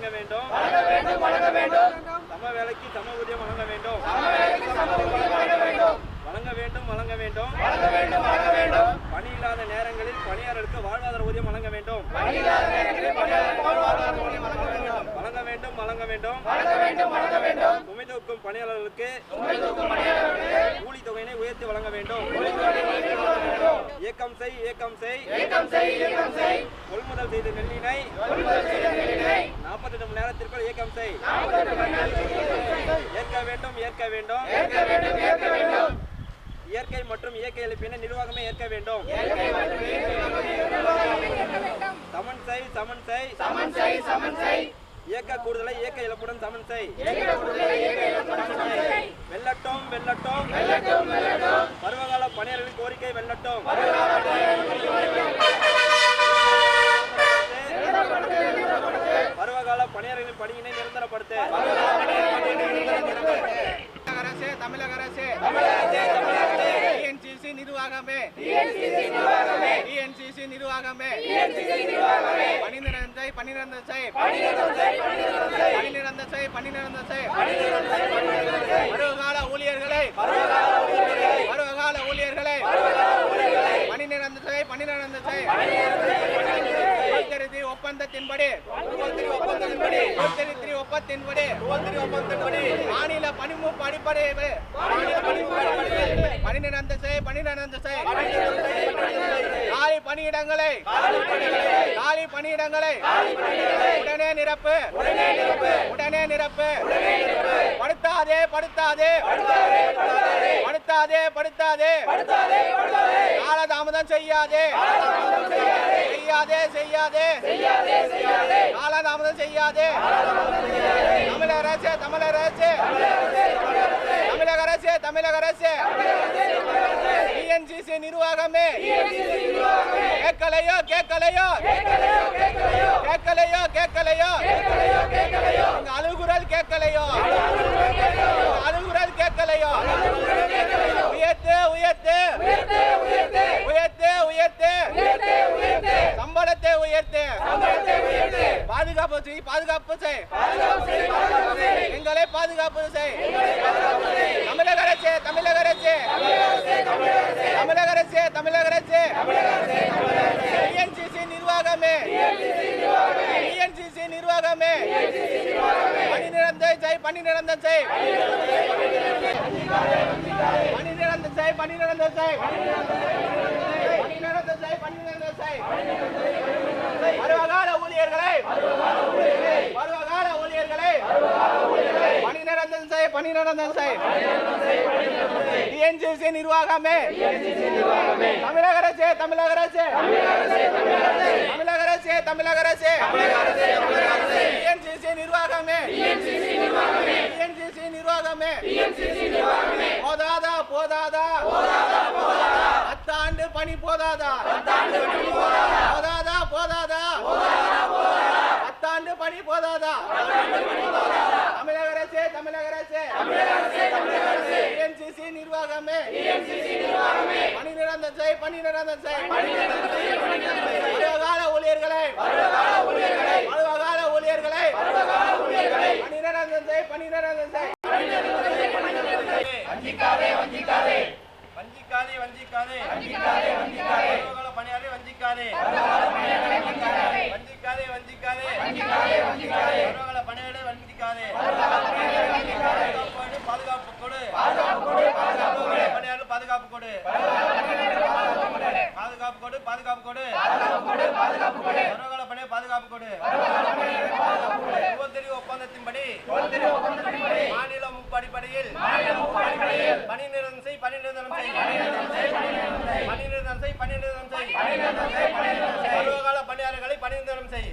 வழங்க வேண்டும். சம வேலைக்கு சம ஊதியம் வழங்க வேண்டும். வழங்க வேண்டும். பணி இல்லாத நேரங்களில் பணியாளருக்கு வாழ்வாதார ஊதியம் வழங்க வேண்டும். வழங்க வேண்டும். சுமை தூக்கும் பணியாளர்களுக்கு கூலி தொகையினை உயர்த்தி வழங்க வேண்டும். இயக்கம் செய். கொள்முதல் செய்த நெல்லினை 48 மணி நேரத்திற்குள் இயக்கம் செய். ஏற்க வேண்டும். இயற்கை மற்றும் இயற்கை இழப்பினை நிர்வாகமே ஏற்க வேண்டும். சமன் செய். இயக்க கூடுதலை இயக்க இழப்புடன் சமன் செய். வெல்லட்டும். பருவகால பணியாளர்களின் கோரிக்கை வெல்லட்டும். பருவகால பணியாளர்களின் பணியினை நிரந்தரப்படுத்த தமிழக அரசு டிஎன்சிசி நிர்வாகமே பணிநிரந்தரம் செய். பருவகால ஊழியர்களை பணிநிரந்தரம் செய். ஒப்பந்தத்தின்படி மாநில பணிமூப்பு அடிப்படையில் பணிநிரந்தரம் செய். காலி பணியிடங்களை உடனே நிரப்பு. படுத்தாதே. காலதாமதம் செய்யாதே. காலதாமதம் செய்யாதே. தமிழக அரசு டிஎன்சிசி நிர்வாகமே கேட்கலையோ அழுகுரல் கேட்கலையோ சம்பளத்தை உயர்த்து. பாதுகாப்பு செய். எங்களை பாதுகாப்பு செய். தமிழக அரசு டிஎன்சிசி நிர்வாகமே பணிநிரந்தரம் செய். பருவகால ஊழியர்களை பணிநிரந்தரம் செய். டிஎன்சிசி நிர்வாகமே தமிழக அரசு டிஎன்சிசி நிர்வாகமே போதாதா 10 ஆண்டு பணி போதாதா 10 ஆண்டு பணி போதாதா தமிழக அரசு டிஎன்சிசி நிர்வாகமே பணிநிரந்தரம் செய். பருவகால ஊழியர்களை பணிநிரந்தரம் செய். வஞ்சிக்காதே. பருவகால பணியாளரை வஞ்சிக்காதே. பருவகால பணியாளரை வஞ்சிக்காதே. பாதுகாப்பு கொடு. பணியாளர் பாதுகாப்பு கொடு. பருவகால பணியை பாதுகாப்பு கொடு. ஒப்பந்தத்தின்படி மாநில மூப்பு அடிப்படையில் பணிநிரந்தரம் செய். பருவகால பணியாளர்களை பணிநிரந்தரம் செய்.